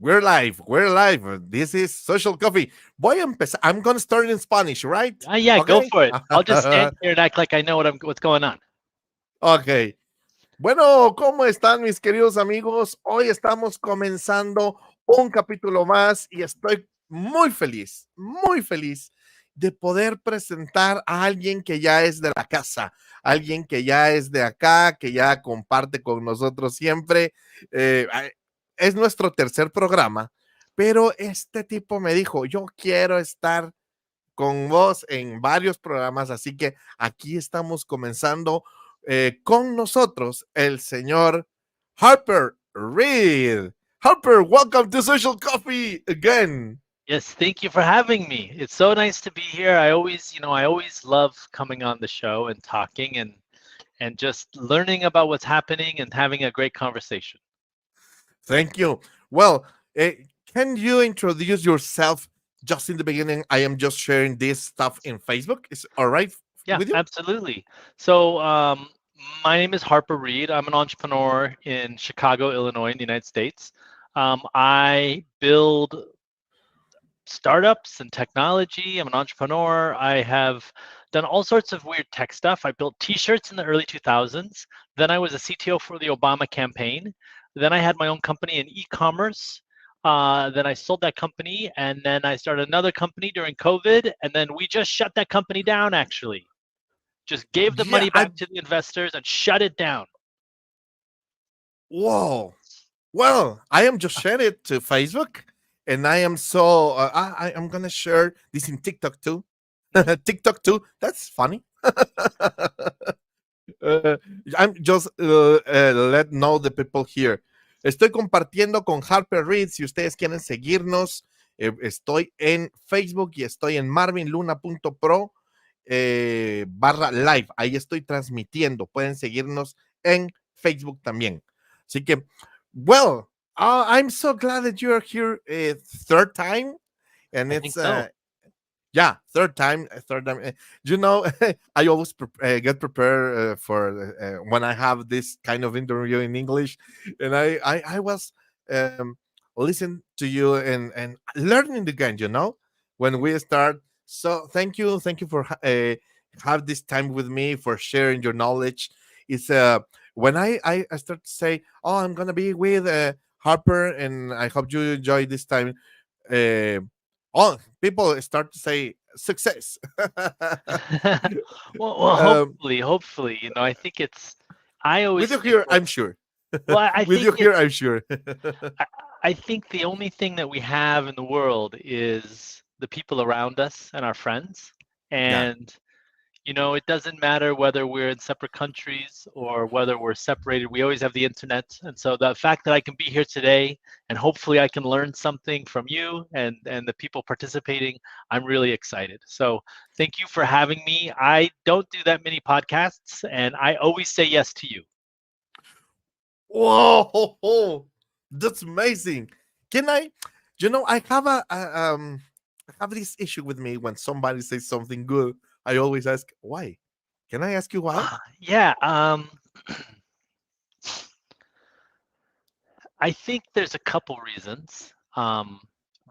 We're live. We're live. This is Social Coffee. Voy a empezar. I'm going to start in Spanish, right? Yeah, go Okay. for it. I'll just stand here and act like I know what's going on. Okay. Bueno, ¿cómo están mis queridos amigos? Hoy estamos comenzando un capítulo más y estoy muy feliz de poder presentar a alguien que ya es de la casa, alguien que ya es de acá, que ya comparte con nosotros siempre. Eh, es nuestro tercer programa, pero este tipo me dijo, yo quiero estar con vos en varios programas, así que aquí estamos comenzando con nosotros el señor Harper Reed. Harper, welcome to Social Coffee again. Yes, thank you for having me. It's so nice to be here. I always love coming on the show and talking and just learning about what's happening and having a great conversation. Thank you. Well, uh, can you introduce yourself just in the beginning? I am just sharing this stuff in Facebook. Is all right Yeah, with you? absolutely. So, my name is Harper Reed. I'm an entrepreneur in Chicago, Illinois, in the United States. I build startups and technology. I'm an entrepreneur. I have done all sorts of weird tech stuff. I built T-shirts in the early 2000s. Then I was a CTO for the Obama campaign. Then I had my own company in e-commerce. Then I sold that company, and then I started another company during COVID, and then we just shut that company down. Actually, just gave the Yeah, money back to the investors and shut it down. whoa. Well, I am just sharing it to Facebook, and I am so I am gonna share this in TikTok too. Mhm. TikTok too. That's funny. Uh, I'm just let know the people here. Estoy compartiendo con Harper Reed. Si ustedes quieren seguirnos, estoy en Facebook y estoy en marvinluna.pro barra live. Ahí estoy transmitiendo. Pueden seguirnos en Facebook también. Así que, well, I'm so glad that you're here third time. And I it's think so. yeah, third time, third time. You know, I always get prepared for when I have this kind of interview in English, and I was um, listening to you and learning again. You know, when we start. So thank you for have this time with me for sharing your knowledge. It's when I start to say, oh, I'm gonna be with Harper, and I hope you enjoy this time. Uh, oh, people start to say success. Well, um, hopefully, I think it's. I with always you think here, I'm sure. Well, I With think you here, it's I'm sure. I, I think the only thing that we have in the world is the people around us and our friends. Yeah. And, it doesn't matter whether we're in separate countries or whether we're separated. We always have the internet. And so the fact that I can be here today and hopefully I can learn something from you and the people participating, I'm really excited. So thank you for having me. I don't do that many podcasts and I always say yes to you. Whoa, that's amazing. Can I? You know, I have this issue with me when somebody says something good. I always ask why. Can I ask you why? Yeah. I think there's a couple reasons.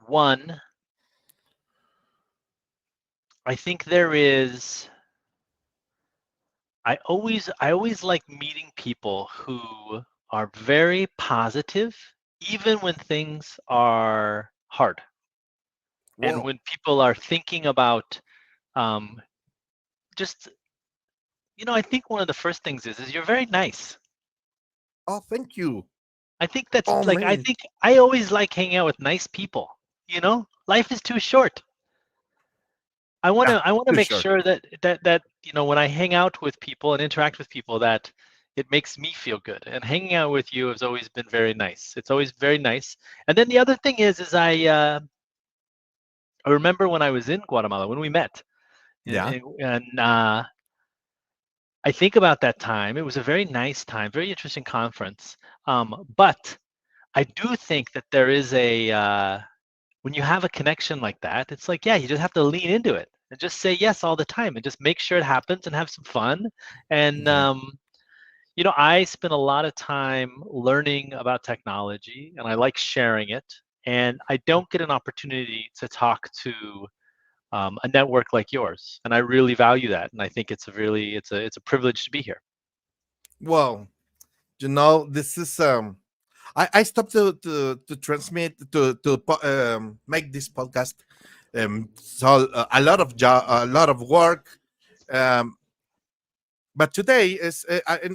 One, I think there is. I always like meeting people who are very positive, even when things are hard, and Whoa. when people are thinking about um, just I think one of the first things is you're very nice. Oh, thank you. I think that's Oh like I man. think I always like hanging out with nice people. Life is too short. I want Yeah, to I want to too make short. sure that when I hang out with people and interact with people that it makes me feel good. And hanging out with you has always been very nice. It's always very nice. And then the other thing is I remember when I was in Guatemala when we met, Yeah. and I think about that time. It was a very nice time, very interesting conference. But I do think that there is when you have a connection like that, it's like, yeah, you just have to lean into it and just say yes all the time and just make sure it happens and have some fun. And, Yeah. I spend a lot of time learning about technology and I like sharing it. and I don't get an opportunity to talk to a network like yours, and I really value that. And I think it's a privilege to be here. Well, this is I stopped to transmit to make this podcast. So a lot of job, a lot of work. Um, but today is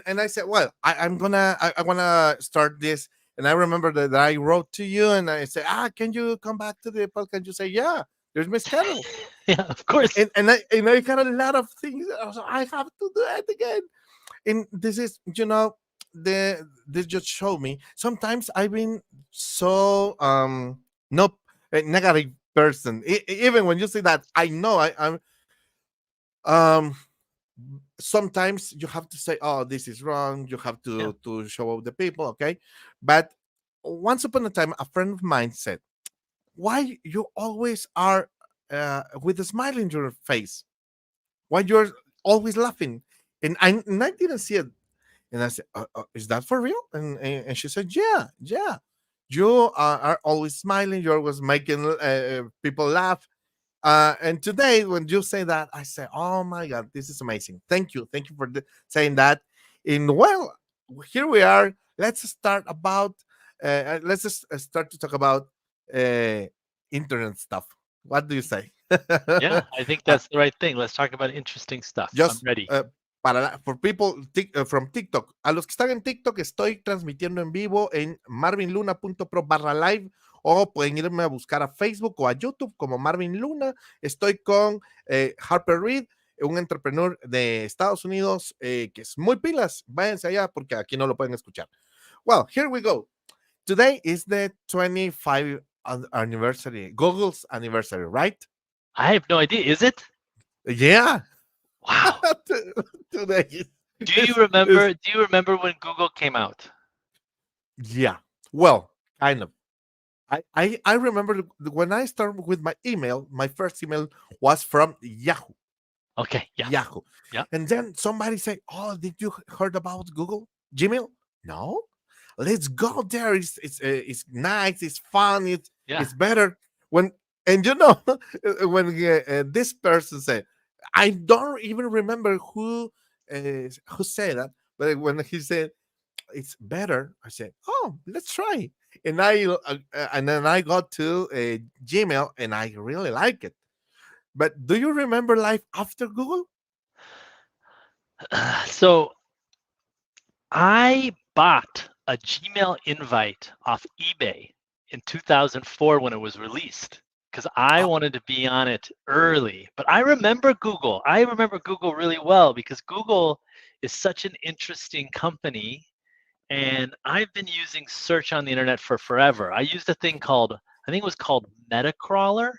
and I said, well, I wanna start this. And I remember that I wrote to you and I said, can you come back to the podcast? You say, yeah, there's my schedule. Yeah, of course. And I got a lot of things. So I have to do it again. And this is, this just showed me. Sometimes I've been so no a negative person. Even when you say that, I know I'm um sometimes you have to say, oh, this is wrong. You have Yeah. to show up the people, okay? But once upon a time, a friend of mine said, why you always are with a smile in your face? Why you're always laughing? And I didn't see it. And I said, is that for real? And she said, yeah, yeah. You are always smiling. You're always making people laugh. And today, when you say that, I say, "Oh my God, this is amazing! Thank you for saying that." And well, here we are. Let's start about. Let's just start to talk about uh, internet stuff. What do you say? Yeah, I think uh, that's the right thing. Let's talk about interesting stuff. I'm just ready. for people from TikTok. A los que están en TikTok, estoy transmitiendo en vivo en marvinluna.pro/live o pueden irme a buscar a Facebook o a YouTube como Marvin Luna. Estoy con Harper Reed, un entrepreneur de Estados Unidos que es muy pilas. Váyanse allá porque aquí no lo pueden escuchar. Well, here we go. Today is the 25th anniversary, Google's anniversary, right? I have no idea. Is it? Yeah. Wow. Today Do you is remember? Do you remember when Google came out? yeah. Well, kind of. I remember when I started with my email, my first email was from Yahoo. Okay. Yeah. Yahoo. Yeah. And then somebody said, oh, did you heard about Google? Gmail? No. Let's go there. It's nice. It's fun. Yeah. It's better. When when this person said, I don't even remember who said that, but when he said it's better, I said, oh, let's try. And then I got to Gmail, and I really like it. But do you remember life after Google? So I bought a Gmail invite off eBay in 2004 when it was released because I Oh, wanted to be on it early. But I remember Google. I remember Google really well because Google is such an interesting company. And I've been using search on the internet for forever. I used a thing called, I think it was called Metacrawler.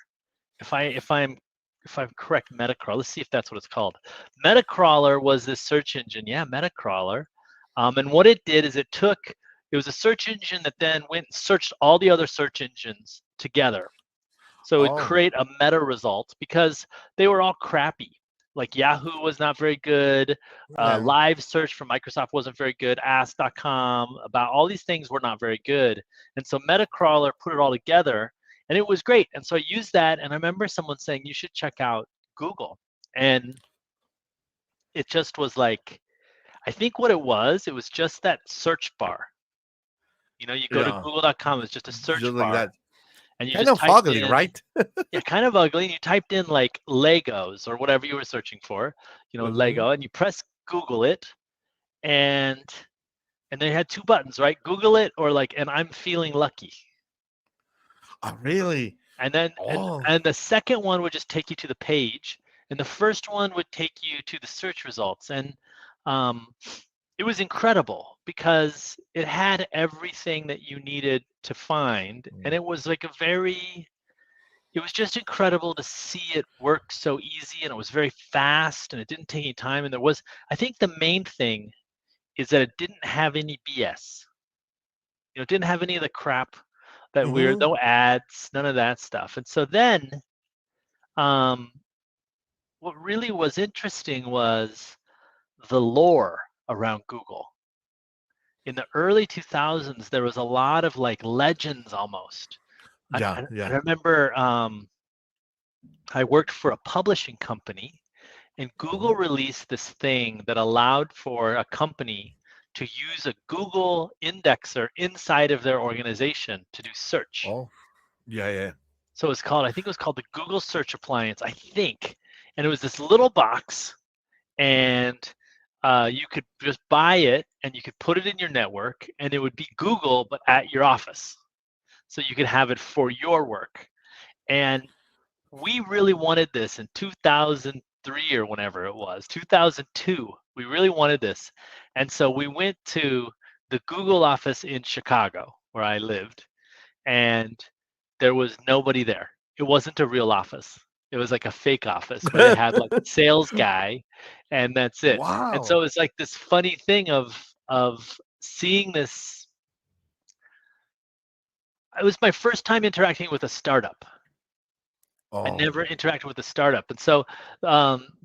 If I'm correct, Metacrawler. Let's see if that's what it's called. Metacrawler was this search engine. Yeah, Metacrawler. And what it did is it was a search engine that then went and searched all the other search engines together. So it would oh, create a meta result because they were all crappy. Like Yahoo was not very good. yeah. Live search from Microsoft wasn't very good. Ask.com, about all these things were not very good. And so Metacrawler put it all together and it was great. And so I used that. And I remember someone saying, you should check out Google. And it just was like, I think what it was just that search bar. You know, you go to Yeah, google.com, it's just a search just like bar that. and you Kind just of typed ugly, in, right? yeah, kind of ugly. And you typed in like Legos or whatever you were searching for, Mhm. Lego, and you press Google it, and they had two buttons, right? Google it or like, and I'm feeling lucky. Oh, really? And then Oh, and the second one would just take you to the page, and the first one would take you to the search results. And um, it was incredible because it had everything that you needed to find, and it was like it was just incredible to see it work so easy, and it was very fast, and it didn't take any time. And I think the main thing is that it didn't have any BS. It didn't have any of the crap that mhm. no ads, none of that stuff. And so then, um, what really was interesting was the lore around Google. In the early 2000s, there was a lot of like legends almost. Yeah, I yeah. remember I worked for a publishing company, and Google Mhm. released this thing that allowed for a company to use a Google indexer inside of their organization to do search. Oh, yeah, yeah. So it's called, I think it was called the Google Search Appliance, I think. And it was this little box, and you could just buy it and you could put it in your network, and it would be Google, but at your office. So you could have it for your work. And we really wanted this in 2003 or whenever it was, 2002. We really wanted this. And so we went to the Google office in Chicago, where I lived, and there was nobody there. It wasn't a real office. It was like a fake office where they had like a sales guy, and that's it. And so Wow. it's like this funny thing of seeing this. It was my first time interacting with a startup. I Oh, never interacted with a startup, and so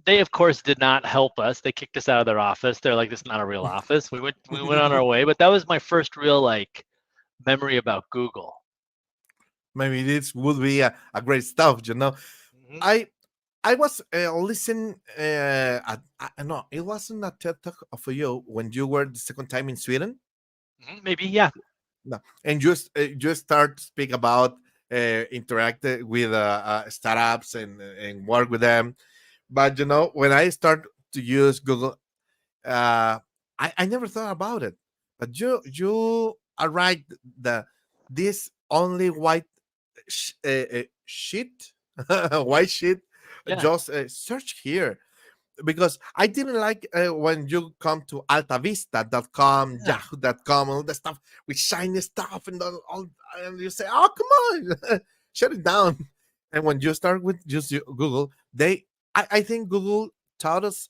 they, of course, did not help us. They kicked us out of their office. They're like, "This is not a real office." We went on our way, but that was my first real like memory about Google. maybe this would be a great stuff, you know. Hmm. I I was listening. No, it wasn't a TED talk for you when you were the second time in Sweden. Maybe, yeah, No, and just start to speak about interact with startups and work with them. But you know, when I start to use Google, uh, I never thought about it. But you are right. The this only white sheet, white sheet. yeah, Just search here because I didn't like when you come to altavista.com, yeah, yahoo.com, all the stuff with shiny stuff all and you say, oh, come on, shut it down. And when you start with just Google, I think Google taught us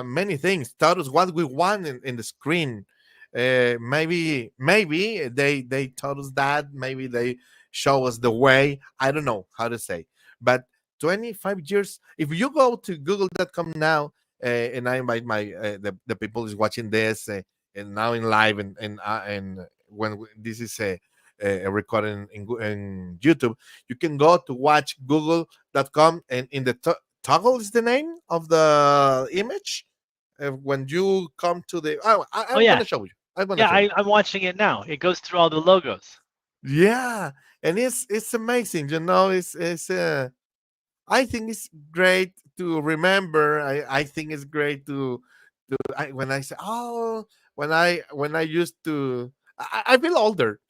many things, taught us what we want in the screen. Maybe they taught us that, maybe they show us the way. I don't know how to say, but 25 years. If you go to google.com now, and I invite the people is watching this and now in live and when this is a recording in YouTube, you can go to watch google.com and in the toggle is the name of the image. When you come to the, oh I'm yeah, gonna show you. I'm gonna yeah. show you. I'm watching it now. It goes through all the logos. Yeah, and it's amazing. You know, it's I think it's great to remember. I think it's great when I say, oh, when I used to, I feel older.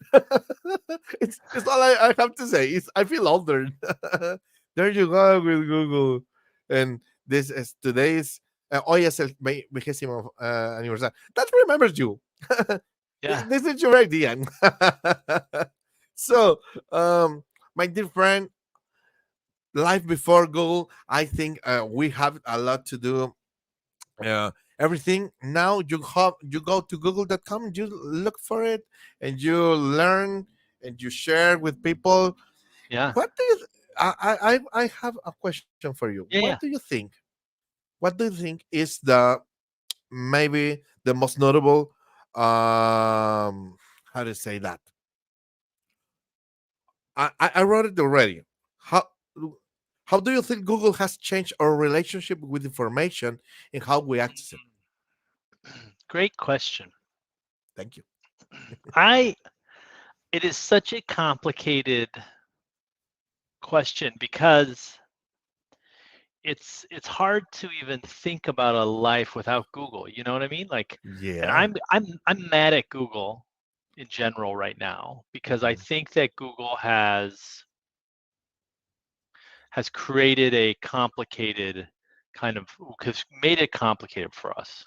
It's all I have to say. I feel older. There you go with Google, and this is today's. Hoy es el 20º aniversario. That remembers you. Yeah, This is your idea. So, my dear friend, life before Google, I think we have a lot to do. Everything now you go to google.com, you look for it, and you learn and you share with people. yeah, What do you I have a question for you. yeah, yeah. What do you think is the maybe the most notable, how to say that, I wrote it already. How do you think Google has changed our relationship with information and how we access it? Great question. Thank you. I It is such a complicated question because it's hard to even think about a life without Google. You know what I mean? Like, and Yeah. I'm mad at Google in general right now because I Mhm. think that Google has created a complicated kind of has made it complicated for us.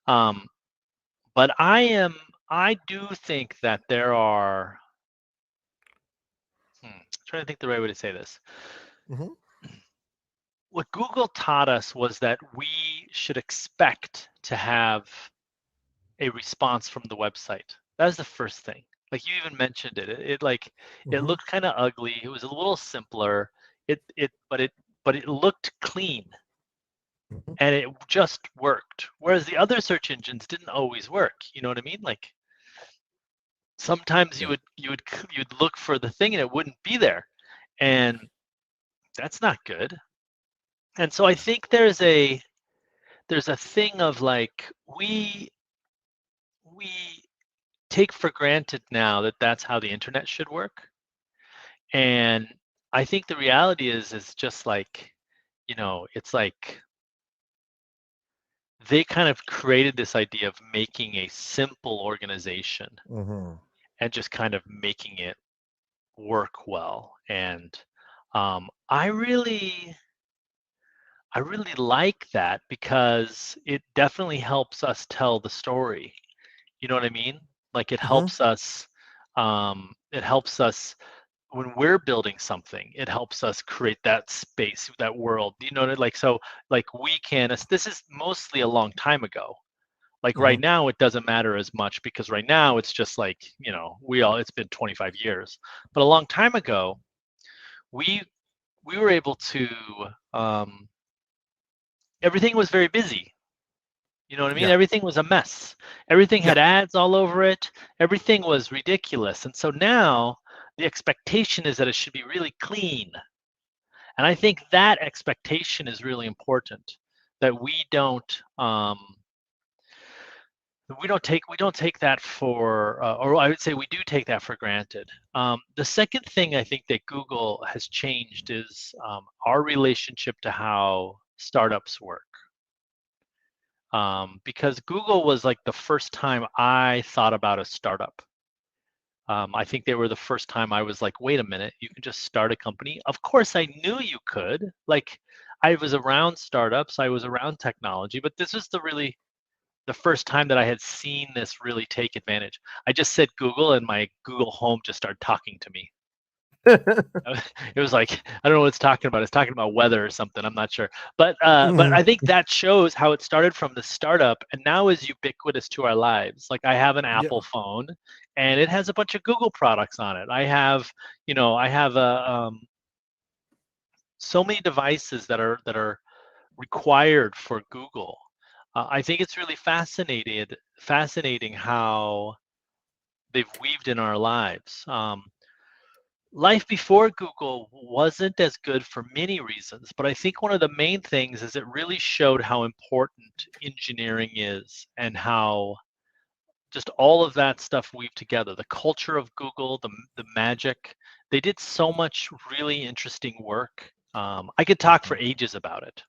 Um, but I do think that there are trying to think the right way to say this. Mhm. What Google taught us was that we should expect to have a response from the website. That was the first thing. Like you even mentioned it. It Mhm. looked kind of ugly. It was a little simpler. It looked clean Mhm. and it just worked. Whereas the other search engines didn't always work. You know what I mean? Like sometimes Yeah. you'd look for the thing and it wouldn't be there, and that's not good. And so I think there's a thing of like we take for granted now that that's how the internet should work. And I think the reality is just like, it's like they kind of created this idea of making a simple organization Mhm. and just kind of making it work well. And um, I really I really like that because it definitely helps us tell the story. You know what I mean? Like Mhm. it helps us when we're building something. It helps us create that space, that world. You know, like so, like we can. This is mostly a long time ago. Like right Mhm. now, it doesn't matter as much because right now it's just like it's been 25 years. But a long time ago, we we were able to. Um, Everything was very busy. You know what I mean? Yeah. Everything was a mess. Everything Yeah. had ads all over it. Everything was ridiculous. And so now the expectation is that it should be really clean. And I think that expectation is really important. That we don't take that for, or I would say we do take that for granted. The second thing I think that Google has changed is our relationship to how startups work. Because Google was like the first time I thought about a startup. I think they were the first time I was like, wait a minute, you can just start a company. Of course, I knew you could. Like, I was around startups, I was around technology, but this was the first time that I had seen this really take advantage. I just said Google, and my Google Home just started talking to me. It was like I don't know what it's talking about. It's talking about weather or something. I'm not sure, but I Mhm. think that shows how it started from the startup and now is ubiquitous to our lives. Like I have an Yeah. Apple phone, and it has a bunch of Google products on it. I have so many devices that are required for Google. I think it's really fascinating how they've weaved in our lives. Life before Google wasn't as good for many reasons, but I think one of the main things is it really showed how important engineering is and how just all of that stuff weaved together. The culture of Google, the magic. They did so much really interesting work. I could talk for ages about it.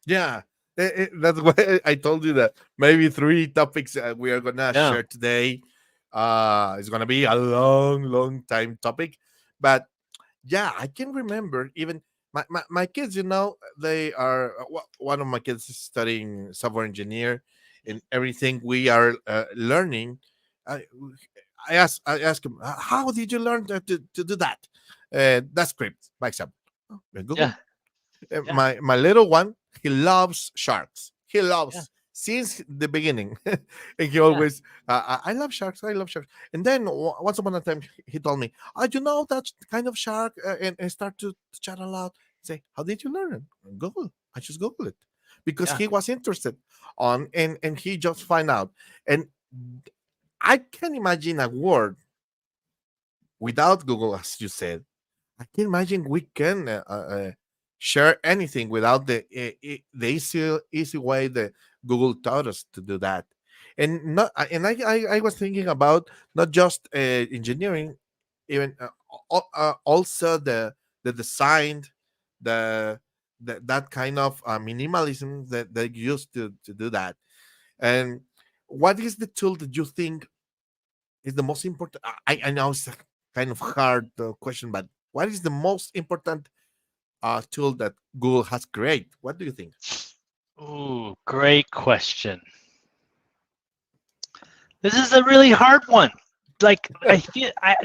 Yeah. That's why I told you that maybe three topics we are gonna Yeah, share today. It's gonna be a long, long time topic, but yeah, I can remember even my kids. They are one of my kids is studying software engineer, and everything we are learning. I, I ask him, how did you learn to do that? That script, by example. "Oh, yeah, Google. yeah, My little one, he loves sharks. He yeah, loves since the beginning, and he yeah, always, I love sharks. I love sharks. And then once upon a time, he told me, you know that kind of shark, and start to chat aloud. Say, how did you learn it? Google. I just Google it because yeah, he was interested on, and he just find out. And I can imagine a world without Google, as you said. I can imagine we can share anything without the easy way that Google taught us to do that. And not and I was thinking about not just engineering, even also the design, the, that kind of minimalism that they used to do that. And what is the tool that you think is the most important? I know it's a kind of hard question, but what is the most important tool that Google has created? What do you think? Ooh, great question. This is a really hard one. Like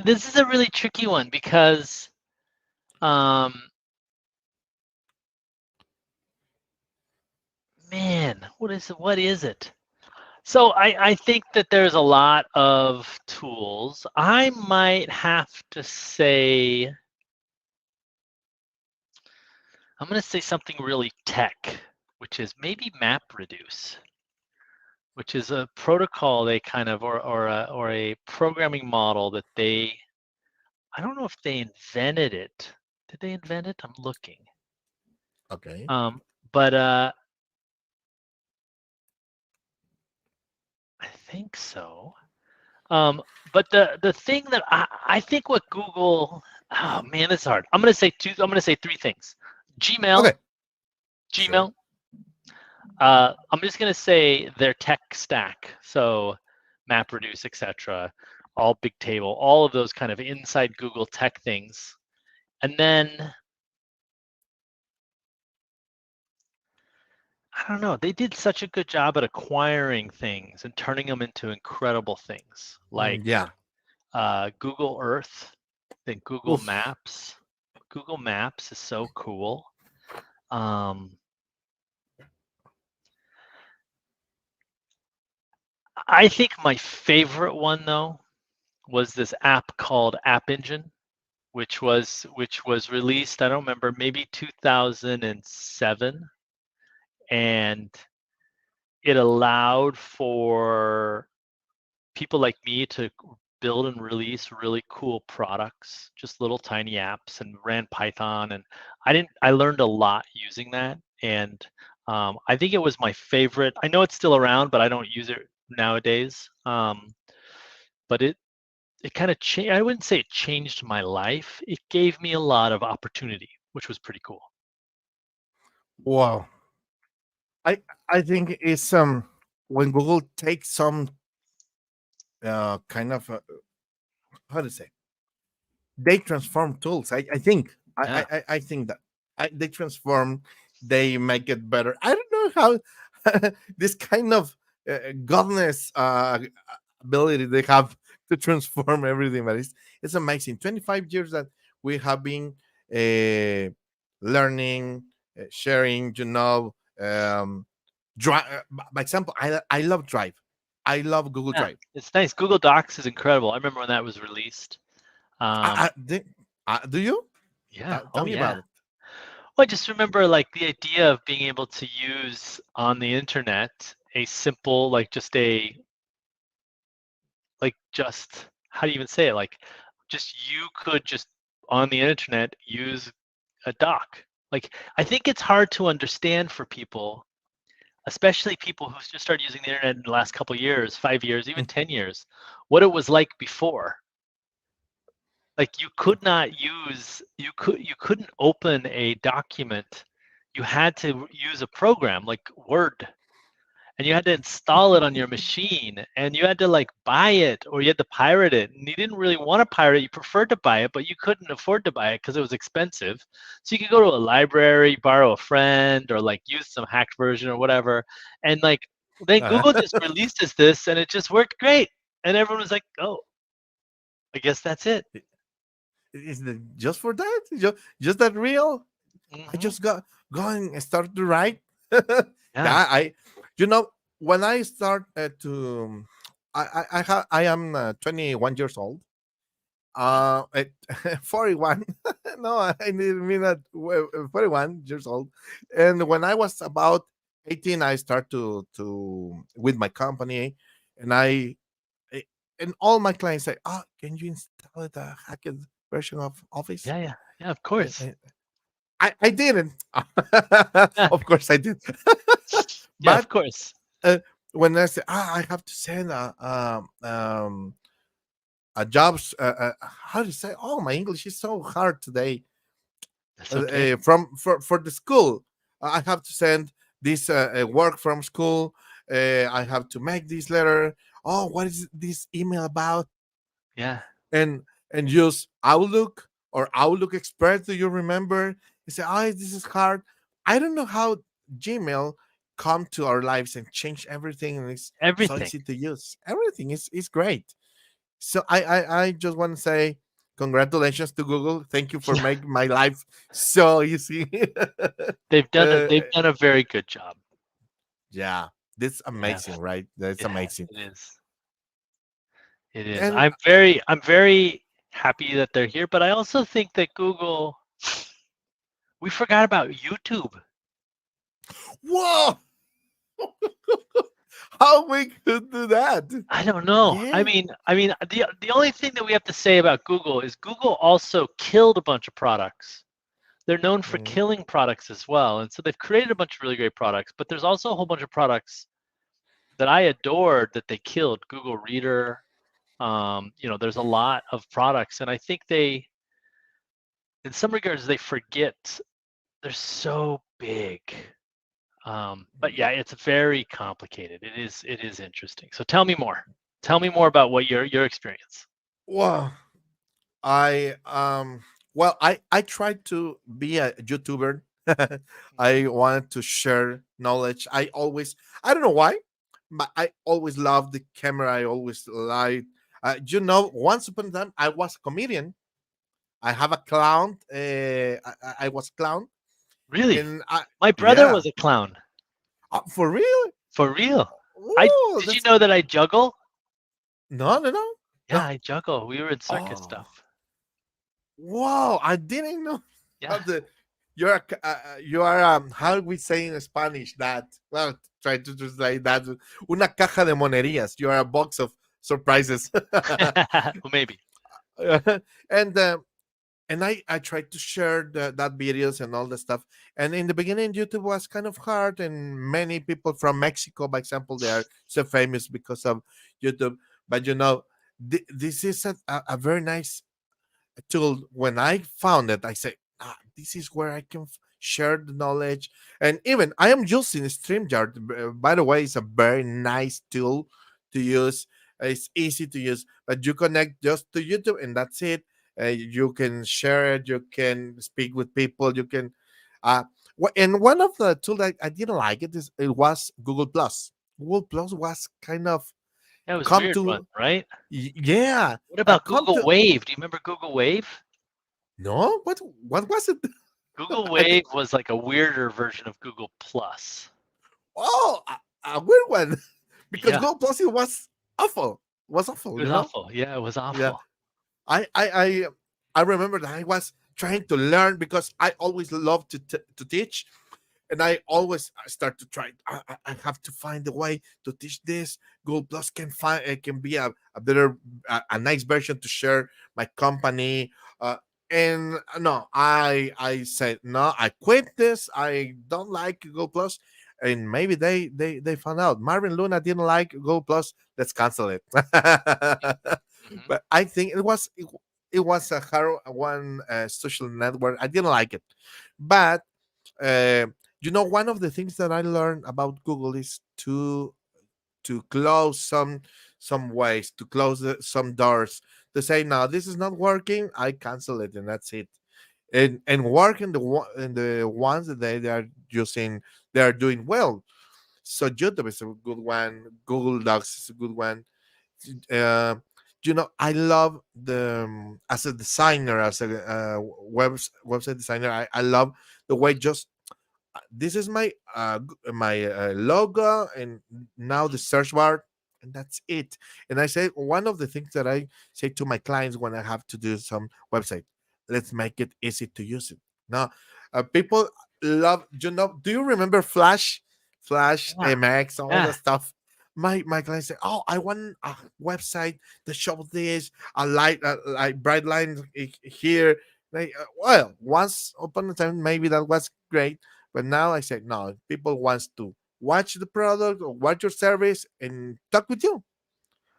this is a really tricky one because um man, what is it? So I think that there's a lot of tools. I might have to say I'm going to say something really tech, which is maybe MapReduce. which is a protocol they kind of or a programming model that I don't know if they invented it. Did they invent it? I'm looking. Okay. But I think so. But the thing that I think what Google, oh man, it's hard. I'm gonna say three things. Gmail, Okay. Sure. Gmail. I'm just gonna say their tech stack. So MapReduce, etc. All Bigtable, all of those kind of inside Google tech things. And then I don't know, they did such a good job at acquiring things and turning them into incredible things, like Yeah. Google Earth, then Google Oof. Maps. Google Maps is so cool. Um, I think my favorite one though was this app called App Engine, which was released, I don't remember, maybe 2007, and it allowed for people like me to build and release really cool products, just little tiny apps, and ran Python. And I learned a lot using that. And I think it was my favorite. I know it's still around, but I don't use it nowadays. But it kind of changed. I wouldn't say it changed my life. It gave me a lot of opportunity, which was pretty cool. Wow. I I think it's when Google takes some kind of how to say, they transform tools. I think Yeah. I think that they transform, they make it better. I don't know how this kind of godness ability they have to transform everything, but it's amazing. 25 years that we have been uh, learning, sharing, by example, I love Drive. I love Google Yeah, Drive. it's nice. Google Docs is incredible. I remember when that was released. I, do you? Yeah. Tell Oh, me yeah. about it. Well, I just remember like the idea of being able to use on the internet a simple, like just how do you even say it? Like just you could just on the internet use a doc. Like I think it's hard to understand for people, especially people who just started using the internet in the last couple of years, 5 years, even 10 years, what it was like before. Like you could not use you couldn't open a document. You had to use a program like Word, and you had to install it on your machine, and you had to like buy it or you had to pirate it, and you didn't really want to pirate it. You preferred to buy it, but you couldn't afford to buy it because it was expensive. So you could go to a library, borrow a friend, or like use some hacked version or whatever. And like then Uh, Google just releases this and it just worked great, and everyone was like, oh, I guess that's it. is it just for that? Just that real? I Hmm. just go and start to write. Yeah, Yeah. you know, when I start I am 21 years old. At 41. No, I didn't mean that. 41 years old, and when I was about 18, I start to with my company, and I- and all my clients say, "Oh, can you install the hacked version of Office?" Yeah, yeah, yeah, of And- course. and I didn't. Yeah, Of course, I did. yeah, of But course. uh, when I say, I have to send a jobs, how to say? Oh, my English is so hard today. That's okay. For the school, I have to send this work from school. I have to make this letter. Oh, what is this email about? Yeah, and and use Outlook or Outlook Express. Do you remember? You say, "Oh, this is hard." I don't know how Gmail come to our lives and change everything, and it's so everything. easy to use. Everything is great. So I just want to say congratulations to Google. Thank you for Yeah, making my life so easy. uh, they've done a very good job. yeah, that's They have. amazing, right? That's Yeah, amazing. it is. It is. And I'm very happy that they're here, but I also think that Google, we forgot about YouTube. whoa, How we could do that? I don't know. Yeah. The only thing that we have to say about Google is Google also killed a bunch of products. They're known for Mm, killing products as well, and so they've created a bunch of really great products. But there's also a whole bunch of products that I adored that they killed. Google Reader. There's a lot of products, and I think they, in some regards, they forget they're so big. But yeah, it's very complicated. It is interesting. So tell me more. Tell me more about what your experience. Wow. I well, I tried to be a YouTuber. I wanted to share knowledge. I don't know why, but I always loved the camera. I always liked. Once upon a time, I was a comedian. I have a clown. I was clown, Really? and I My brother yeah, was a clown. for real. For real. I Oh, did you that's know that I juggle? no, no, no, Yeah, no. I juggle. We were in circus Oh, stuff. wow! I didn't know Yeah. how the you are how we say in Spanish that well try to translate that una caja de monerías. You are a box of surprises. Well, maybe. and I tried to share that videos and all the stuff. And in the beginning, YouTube was kind of hard, and many people from Mexico, by example, they are so famous because of YouTube. But this is a very nice tool. When I found it, I said, this is where I can share the knowledge. And even I am using StreamYard. By the way, it's a very nice tool to use. It's easy to use, but you connect just to YouTube and that's it. You can share it. You can speak with people. You can. And one of the tools that I didn't like it was Google Plus. Google Plus was kind of That was come weird one, to right? yeah What about come Google to Wave? Do you remember Google Wave? no what was it? Google I Wave was like a weirder version of Google Plus. Oh, a weird one because Yeah, Gold Plus it was awful. Was it awful, was awful. Yeah, it was Yeah, awful. I I I I remember that I was trying to learn because I always loved to teach, and I always start to try. I have to find a way to teach this. Gold Plus can be a better a nice version to share my company. And no, I said no. I quit this. I don't like Gold Plus, and maybe they found out Marvin Luna didn't like Gold Plus. Let's cancel it. Hmm. But I think it was a hard one social network. I didn't like it, but uh, one of the things that I learned about Google is to close some ways, to close some doors, to say no, this is not working. I cancel it, and that's it. And work in the ones that they are using, they are doing well. So YouTube is a good one. Google Docs is a good one. uh, I love as a designer, as a website designer. I love the way just this is my logo, and now the search bar, and that's it. And I say one of the things that I say to my clients when I have to do some website, let's make it easy to use it. Now, people love. Do you remember Flash Yeah, MX, all the yeah. stuff? My clients say, oh, I want a website that shows this, a light, like bright lines here. Well, once upon a time, maybe that was great, but now I said, no, people wants to watch the product or watch your service and talk with you.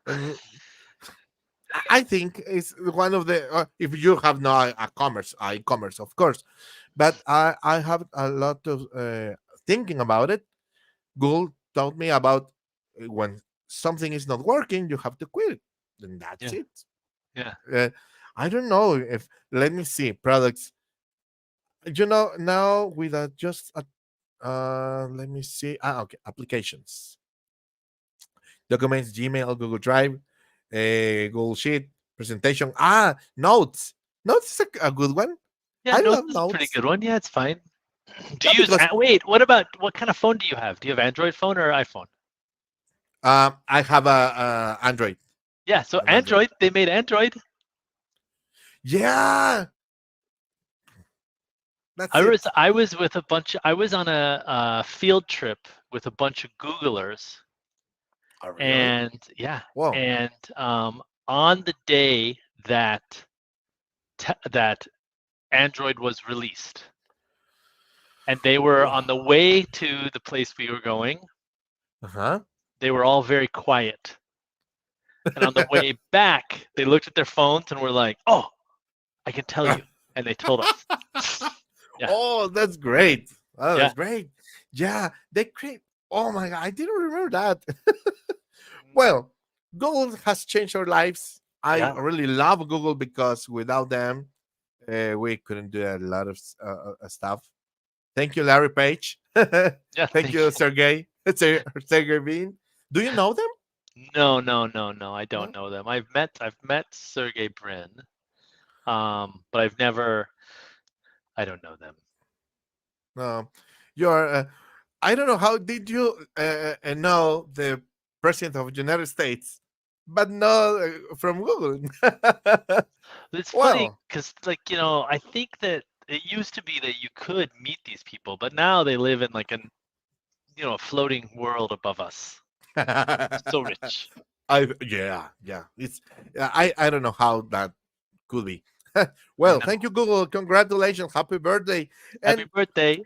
And I think it's one of the if you have no e-commerce, of course, but I have a lot of thinking about it. Google taught me about when something is not working, you have to quit it, and that's Yeah, it. yeah. Uh, I don't know if let me see products. Now with just let me see. Okay, applications, documents, Gmail, Google Drive, Google Sheet, presentation. Notes. Notes is a good one. Yeah, I Notes love is a pretty notes. good one. Yeah, it's fine. Do Yeah, you use because wait, what kind of phone do you have? Do you have Android phone or iPhone? I have a Android. Yeah, so An Android. Android, they made Android. Yeah, that's I it. was I was on a field trip with a bunch of Googlers Oh, really? And yeah, Whoa. and on the day that that Android was released, and they were on the Wow. way to the place we were going, Uh-huh. they were all very quiet. And on the way back, they looked at their phones and were like, "Oh, I can tell you," and they told us. Yeah, Oh, that's great. Oh, yeah, that's great. Yeah, they create. Oh my God, I didn't remember that. mhm, Well, Google has changed our lives. I yeah, really love Google because without them, we couldn't do a lot of stuff. Thank you, Larry Page. yeah. Thank Thank you, you. Sergey. Sergey Bean. Do you know them? No, no, no, no. I don't No. know them. I've met Sergey Brin, but I've never. I don't know them. No. You're. I don't know how did you know the president of the United States, but not from Google. It's funny Well, because, like, I think that it used to be that you could meet these people, but now they live in like a floating world above us. So rich. I yeah. It's I don't know how that could be. I Well, know. thank you, Google. Congratulations, happy birthday, Happy and birthday.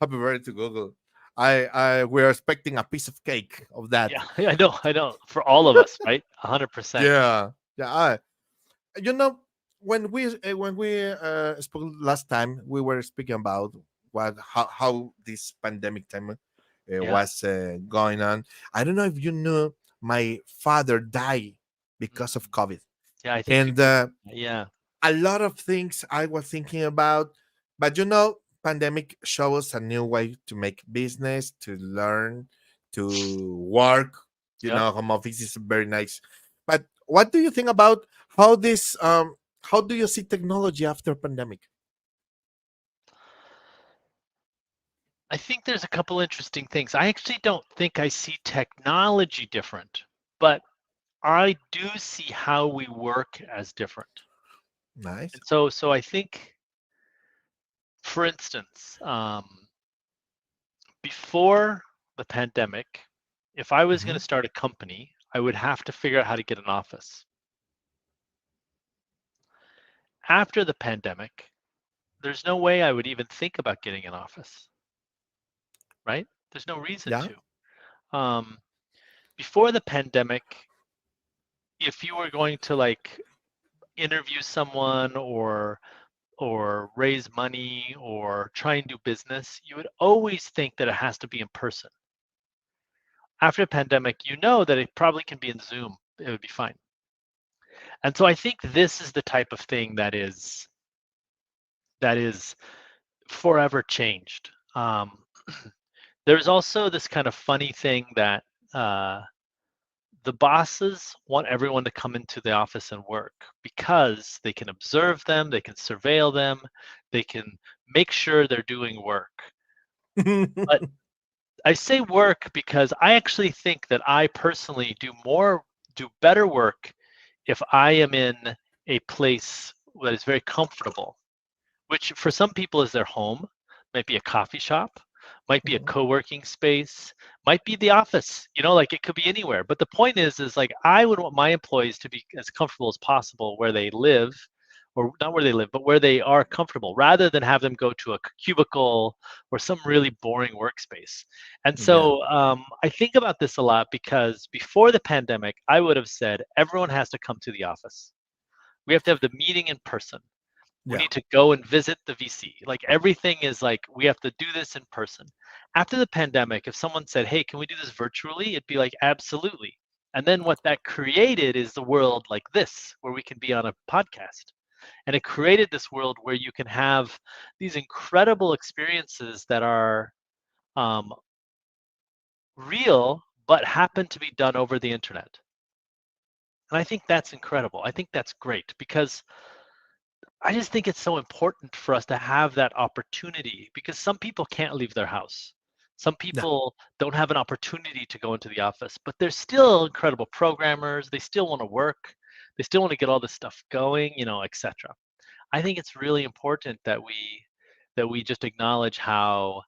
happy birthday to Google. I we're expecting a piece of cake of that. Yeah, I know, I know. For all of us, right? 100%. Yeah, yeah. You know, when we spoke last time, we were speaking about what how this pandemic time Yeah. was going on. I don't know if you knew my father died because of Mm. COVID, Yeah, I think and people. Yeah. a lot of things I was thinking about. But pandemic shows us a new way to make business, to learn, to work. Yep. Home office is very nice. But what do you think about how this? How do you see technology after pandemic? I think there's a couple interesting things. I actually don't think I see technology different, but I do see how we work as different. Nice. And so I think, for instance, before the pandemic, if I was going Hmm. to start a company, I would have to figure out how to get an office. After the pandemic, there's no way I would even think about getting an office, right? There's no reason Yeah. to. Um, Before the pandemic, if you were going to like interview someone or raise money or try and do business, you would always think that it has to be in person. After the pandemic, you know that it probably can be in Zoom. It would be fine. And so I think this is the type of thing that is forever changed. There's also this kind of funny thing that uh, the bosses want everyone to come into the office and work because they can observe them, they can surveil them, they can make sure they're doing work. But I say work because I actually think that I personally do better work if I am in a place that is very comfortable, which for some people is their home, might be a coffee shop, might be a Mhm. co-working space, might be the office, like it could be anywhere. But the point is like I would want my employees to be as comfortable as possible where they live, or not where they live, but where they are comfortable, rather than have them go to a cubicle or some really boring workspace. And Yeah. so I think about this a lot because before the pandemic, I would have said everyone has to come to the office. We have to have the meeting in person. We Yeah. need to go and visit the VC. Like everything is like we have to do this in person. After the pandemic, if someone said, "Hey, can we do this virtually?" It'd be like, "Absolutely." And then what that created is the world like this, where we can be on a podcast. And it created this world where you can have these incredible experiences that are um, real, but happen to be done over the internet. And I think that's incredible. I think that's great because I just think it's so important for us to have that opportunity because some people can't leave their house. Some Yeah. people don't have an opportunity to go into the office, but they're still incredible programmers. They still want to work. They still want to get all this stuff going, etc. I think it's really important that we just acknowledge how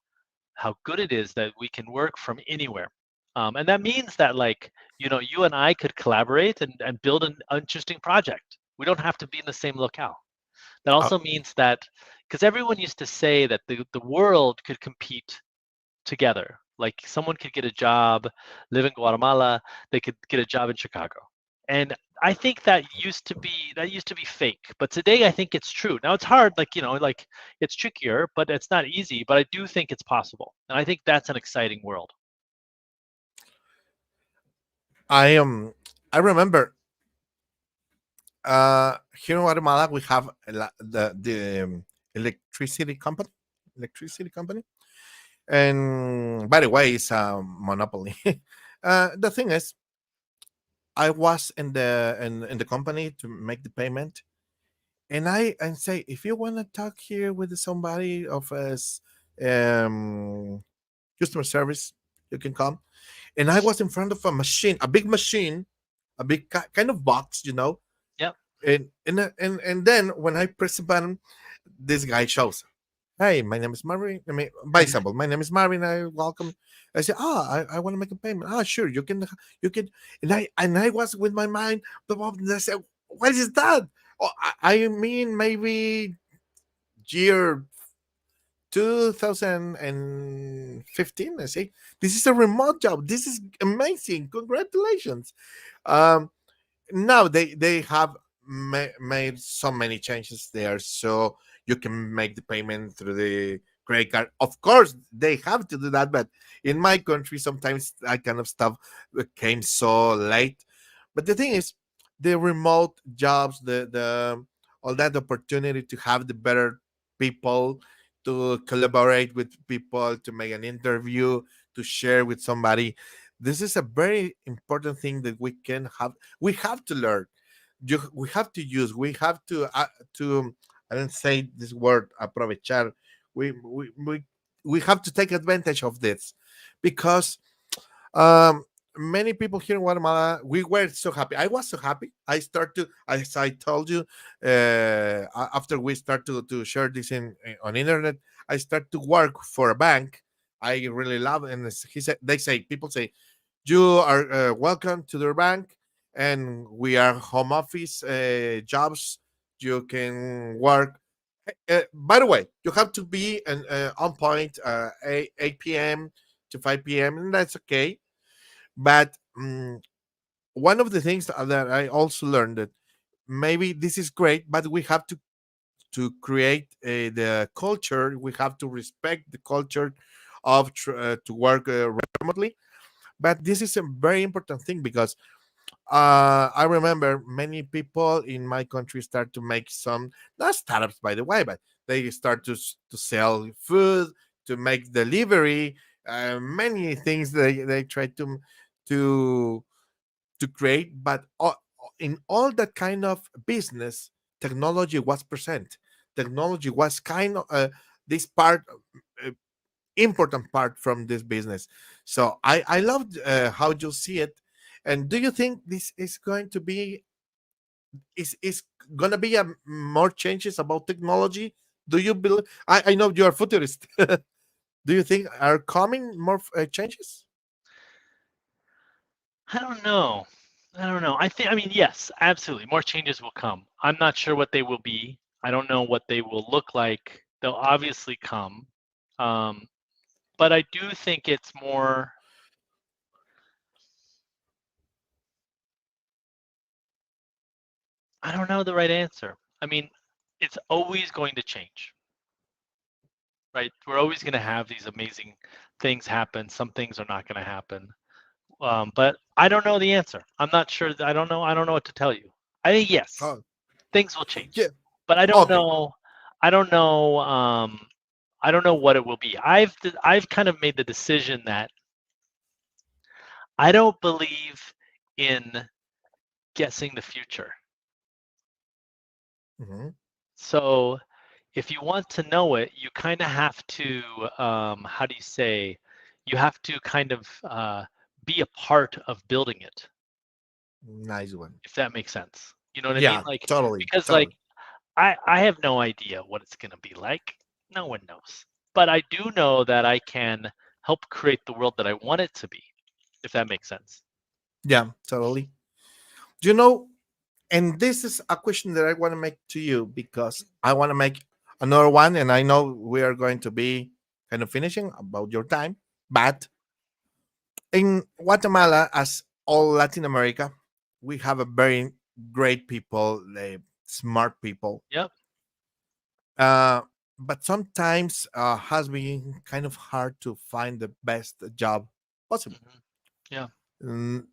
good it is that we can work from anywhere. And that means that, like, you and I could collaborate and build an interesting project. We don't have to be in the same locale. That Uh, also means that, because everyone used to say that the world could compete together. Like, someone could get a job, live in Guatemala, they could get a job in Chicago. And I think that used to be fake. But today I think it's true. Now it's hard, like, like, it's trickier, but it's not easy. But I do think it's possible. And I think that's an exciting world. I remember here in Guatemala we have the electricity company, and by the way, it's a monopoly. The thing is, I was in the company to make the payment, and I say, if you want to talk here with somebody of us, um, customer service, you can come. And I was in front of a machine, a big machine, a big kind of box, Yep. and then when I press the button, this guy shows. Hey, my name is Marvin. I mean, by example, my name is Marvin. I welcome. I say, I want to make a payment. Sure, you can. And I was with my mind, and I said, what is that? Oh, I mean, maybe year 2015. I say, this is a remote job. This is amazing. Congratulations. Um, Now they have made so many changes there, so you can make the payment through the credit card. Of course they have to do that, but in my country sometimes that kind of stuff came so late. But the thing is, the remote jobs, the all that opportunity to have the better people, to collaborate with people, to make an interview, to share with somebody, this is a very important thing that we have to learn. We have to use. We have to. I don't say this word aprovechar. We we we we have to take advantage of this, because um, many people here in Guatemala, we were so happy. I was so happy. I start to, as I told you, after we start to share this on internet, I start to work for a bank. I really love, and people say, you are welcome to the bank, and we are home office jobs. You can work. By the way, you have to be on point 8 p.m. to 5 p.m., and that's okay. But one of the things that I also learned, that maybe this is great, but we have to create the culture. We have to respect the culture of to work remotely. But this is a very important thing, because I remember many people in my country start to make some, not startups by the way, but they start to sell food, to make delivery, many things they try to to create. But in all that kind of business, technology was present. Technology was kind of this part, uh, important part from this business. So I loved how you see it. And do you think this is going to be, is going to be more changes about technology? Do you believe? I know you are futurist. Do you think are coming more changes? I don't know. I don't know. I mean, yes, absolutely. More changes will come. I'm not sure what they will be. I don't know what they will look like. They'll obviously come. Um, but I do think it's more, I don't know the right answer. I mean, it's always going to change, right? We're always going to have these amazing things happen. Some things are not going to happen. But I don't know the answer. I'm not sure. I don't know. I don't know what to tell you. I think yes, Oh, things will change, yeah. but I don't Okay. know. I don't know. I don't know what it will be. I've kind of made the decision that I don't believe in guessing the future. Mhm. So if you want to know it, you kind of have to, how do you say, you have to kind of be a part of building it, Nice one. if that makes sense. You know what I mean? Yeah, Like, totally, because, like, totally. I have no idea what it's going to be like. No one knows. But I do know that I can help create the world that I want it to be. if that makes sense. Yeah, totally. You know, and this is a question that I want to make to you because I want to make another one, and I know we are going to be kind of finishing about your time. But in Guatemala, as all Latin America, we have a very great people, smart people. Yep. Uh, but sometimes has been kind of hard to find the best job possible. Hmm. Yeah. Mm,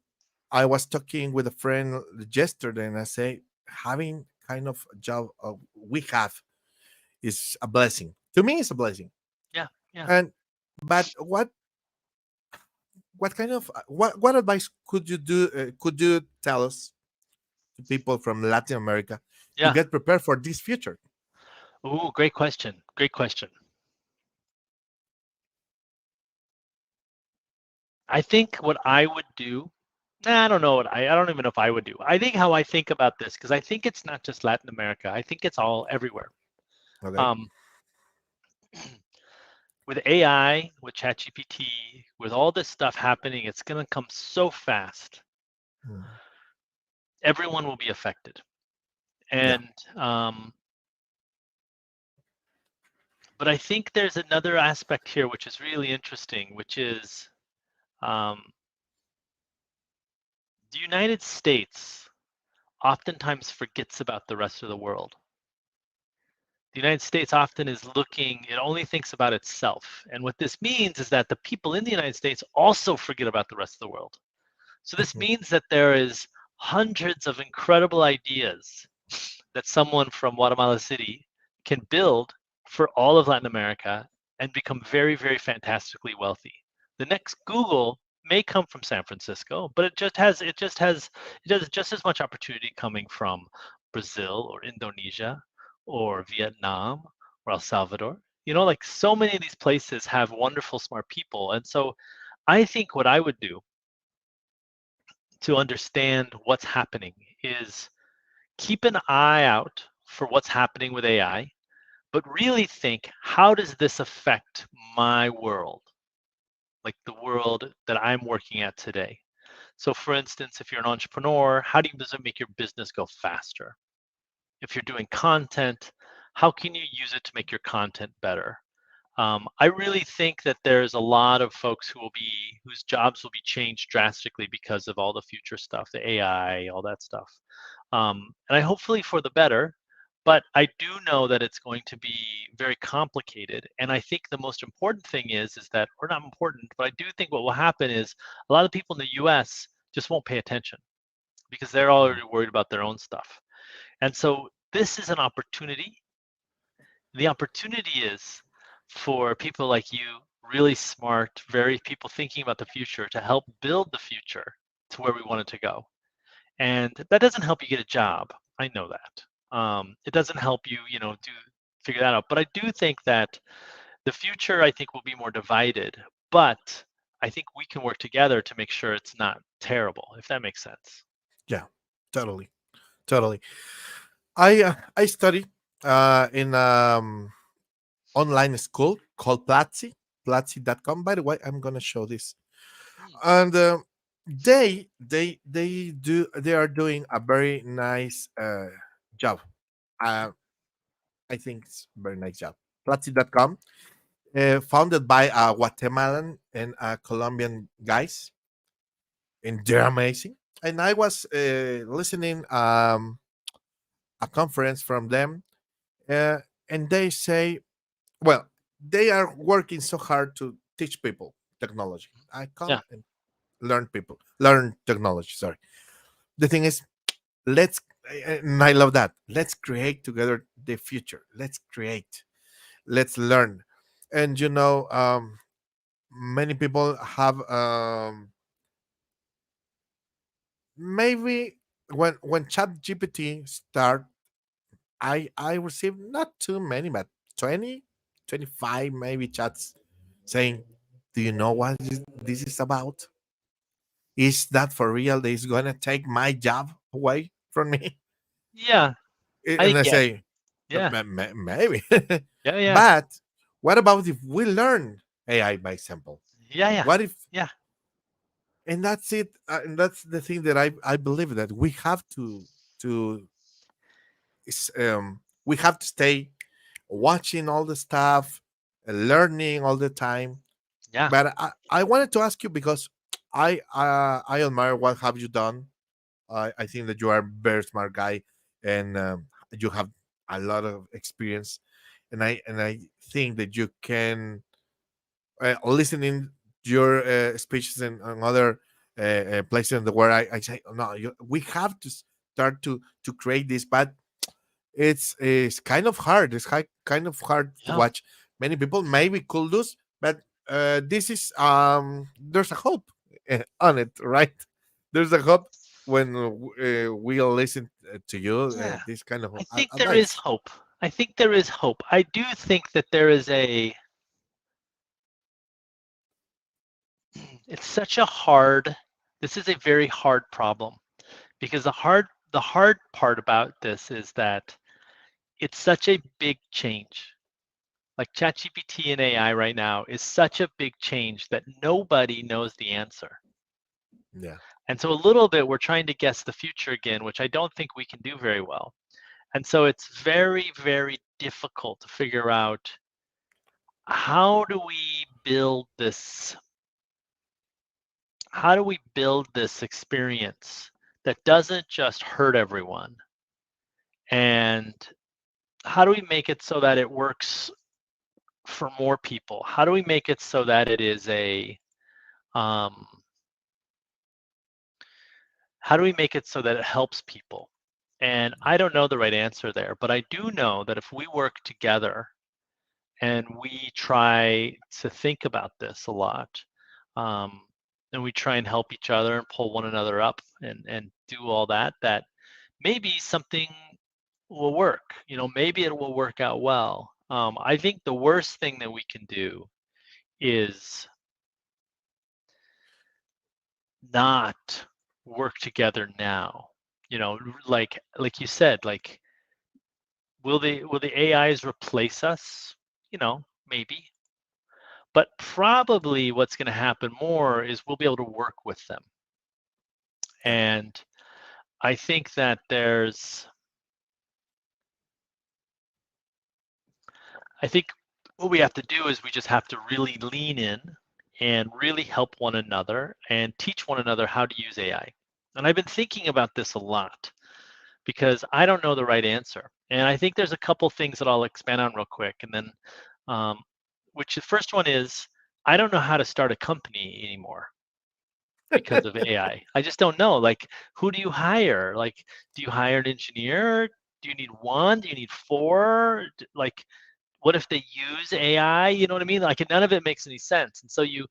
I was talking with a friend yesterday, and I say having kind of a job we have is a blessing. To me, it's a blessing. Yeah. Yeah. And but what kind of what advice could you do? Could you tell us to people from Latin America to Yeah. get prepared for this future? Ooh, great question. Great question. I think what I would do, I don't know I don't even know if I would do. I think how I think about this, because I think it's not just Latin America. I think it's all everywhere. Okay. Um, with AI, with ChatGPT, with all this stuff happening, it's going to come so fast. Mm. Everyone will be affected. Yeah. And but I think there's another aspect here which is really interesting, which is um, the United States oftentimes forgets about the rest of the world. The United States often is looking, it only thinks about itself. And what this means is that the people in the United States also forget about the rest of the world. So this Mhm. means that there is hundreds of incredible ideas that someone from Guatemala City can build for all of Latin America and become very, very fantastically wealthy. The next Google may come from San Francisco, but it has just as much opportunity coming from Brazil or Indonesia or Vietnam or El Salvador. You know, like so many of these places have wonderful, smart people. And so I think what I would do to understand what's happening is keep an eye out for what's happening with AI, but really think, how does this affect my world, like the world that I'm working at today? So, for instance, if you're an entrepreneur, does it make your business go faster? If you're doing content, how can you use it to make your content better? I really think that there's a lot of folks whose jobs will be changed drastically because of all the future stuff, the AI, all that stuff. And I hopefully for the better, but I do know that it's going to be very complicated. And I think the most important thing is that, or not important, but I do think what will happen is a lot of people in the US just won't pay attention because they're already worried about their own stuff. And so this is an opportunity. The opportunity is for people like you, really smart, very people thinking about the future, to help build the future to where we want it to go. And that doesn't help you get a job. I know that. It doesn't help you, figure that out. But I do think that the future, I think, will be more divided. But I think we can work together to make sure it's not terrible, if that makes sense. Yeah. Totally. Totally. I study in online school called Platzi, Platzi.com. By the way, I'm gonna show this. Mm, And they are doing a very nice job. Uh, I think it's a very nice job. Platzi.com, founded by a Guatemalan and a Colombian guys, and they're amazing. And I was listening a conference from them, uh, and they say, well, they are working so hard to teach people technology. I yeah, come and learn technology. Sorry. The thing is, let's, and I love that. Let's create together the future. Let's create. Let's learn. And many people have maybe when Chat GPT start, I received not too many, but 20, 25 maybe chats saying, "Do you know what this is about? Is that for real? That is gonna take my job away from me?" yeah. I And think I yeah, say, yeah, Maybe." yeah, yeah, But what about if we learn AI by example? yeah, yeah, What if yeah. and that's it. And that's the thing that I believe that we have to we have to stay watching all the stuff, learning all the time. Yeah. But I wanted to ask you because I admire what have you done. I think that you are a very smart guy, and you have a lot of experience, and I think that you can listening your speeches and other places in the world. I say no, we have to start to create this, but it's kind of hard. Kind of hard to Yeah. watch. Many people maybe could lose, but this is there's a hope on it, right? There's a hope when we listen to you. Yeah. This kind of I think there is advice. hope. I think there is hope. I do think that there is a it's such a hard this is a very hard problem because the hard part about this is that it's such a big change. Like ChatGPT and AI right now is such a big change that nobody knows the answer. Yeah, And so a little bit we're trying to guess the future again, which I don't think we can do very well. And so it's very, very difficult to figure out how do we build this how do we build this experience that doesn't just hurt everyone? And how do we make it so that it works for more people? How do we make it so that it is a um, how do we make it so that it helps people? And I don't know the right answer there, but I do know that if we work together and we try to think about this a lot, um, and we try and help each other and pull one another up and do all that, that maybe something will work. Maybe it will work out well. I think the worst thing that we can do is not work together now. Like you said, like will the AIs replace us? Maybe. But probably what's going to happen more is we'll be able to work with them. yeah, And I think that I think what we have to do is we just have to really lean in and really help one another and teach one another how to use AI. And I've been thinking about this a lot because I don't know the right answer. And I think there's a couple things that I'll expand on real quick. And then, which the first one is I don't know how to start a company anymore because of AI. I just don't know. Like, who do you hire? Like, do you hire an engineer? Do you need one? Do you need four? Like, what if they use AI? You know what I mean? Like, none of it makes any sense. And so you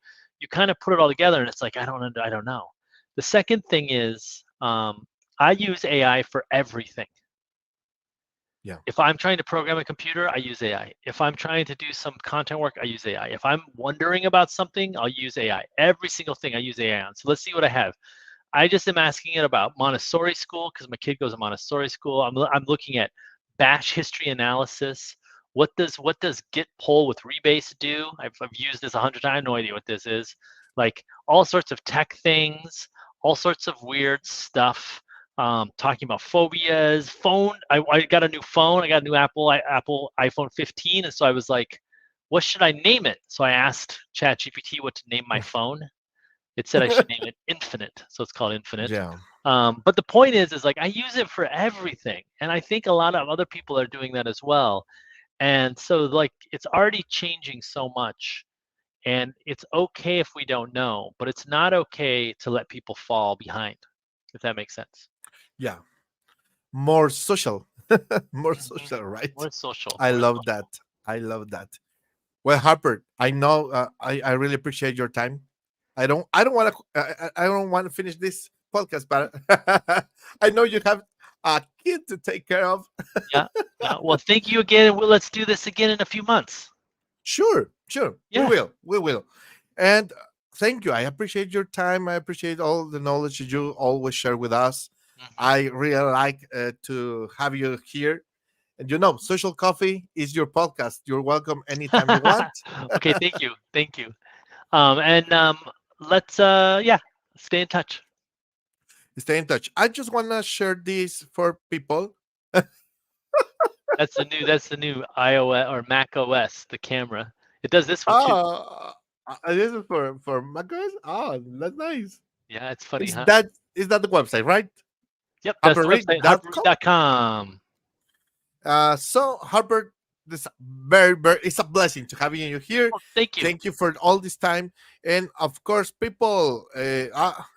kind of put it all together, and it's like I don't know. The second thing is I use AI for everything. yeah, If I'm trying to program a computer, I use AI. If I'm trying to do some content work, I use AI. If I'm wondering about something, I'll use AI. Every single thing I use AI on. So let's see what I have. I just am asking it about Montessori school because my kid goes to Montessori school. I'm looking at batch history analysis. What does git pull with rebase do? I've used this 100 times. I have no idea what this is. Like all sorts of tech things, all sorts of weird stuff. Talking about phobias. Phone. I got a new phone. I got a new Apple iPhone 15, and so I was like, what should I name it? So I asked ChatGPT what to name my phone. It said I should name it Infinite, so it's called Infinite. yeah, But the point is like I use it for everything, and I think a lot of other people are doing that as well. And so like it's already changing so much, and it's okay if we don't know, but it's not okay to let people fall behind, if that makes sense. yeah. More social, more Hmm. social, right? More social, I more love social. that. I love that. Well, Harper, I know I really appreciate your time. I don't want to I don't want to finish this podcast, but I know you have a kid to take care of. Yeah, yeah. Well, thank you again, and let's do this again in a few months. Sure, sure, Yeah. we will, and thank you. I appreciate your time. I appreciate all the knowledge that you always share with us. Hmm. I really like to have you here. And you know, Social Coffee is your podcast. You're welcome anytime you want. Okay, thank you, thank you. And let's yeah. stay in touch. Stay in touch. I just want to share this for people. That's the new iOS or Mac OS, the camera. It does this one too. This is for macOS. Oh, that's nice. Yeah, it's funny, Is huh? that the website, right? Yep, that's the website, HarperRead.com. harperread.com. So Harper, this very it's a blessing to having you here. Oh, thank you. Thank you for all this time, and of course, people,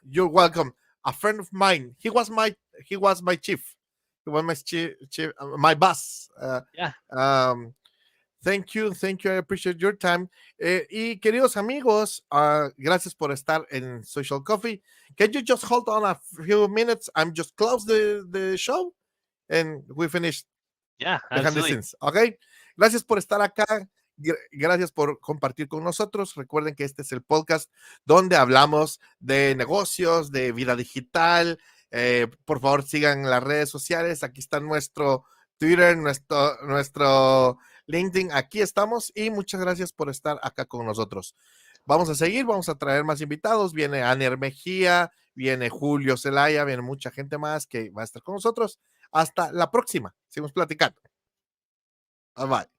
you're welcome. A friend of mine, he was my chief. He was my chief, my boss. Yeah. Thank you. I appreciate your time. Y queridos amigos, gracias por estar en Social Coffee. Can you just hold on a few minutes? I'm just close the show and we finish. Yeah, Behind the absolutely. scenes, ¿ok? Gracias por estar acá, gracias por compartir con nosotros. Recuerden que este es el podcast donde hablamos de negocios, de vida digital. Por favor, sigan las redes sociales. Aquí está nuestro Twitter, nuestro LinkedIn. Aquí estamos y muchas gracias por estar acá con nosotros. Vamos a seguir, vamos a traer más invitados. Viene Aner Mejía, viene Julio Zelaya, viene mucha gente más que va a estar con nosotros. Hasta la próxima. Seguimos platicando. Bye bye.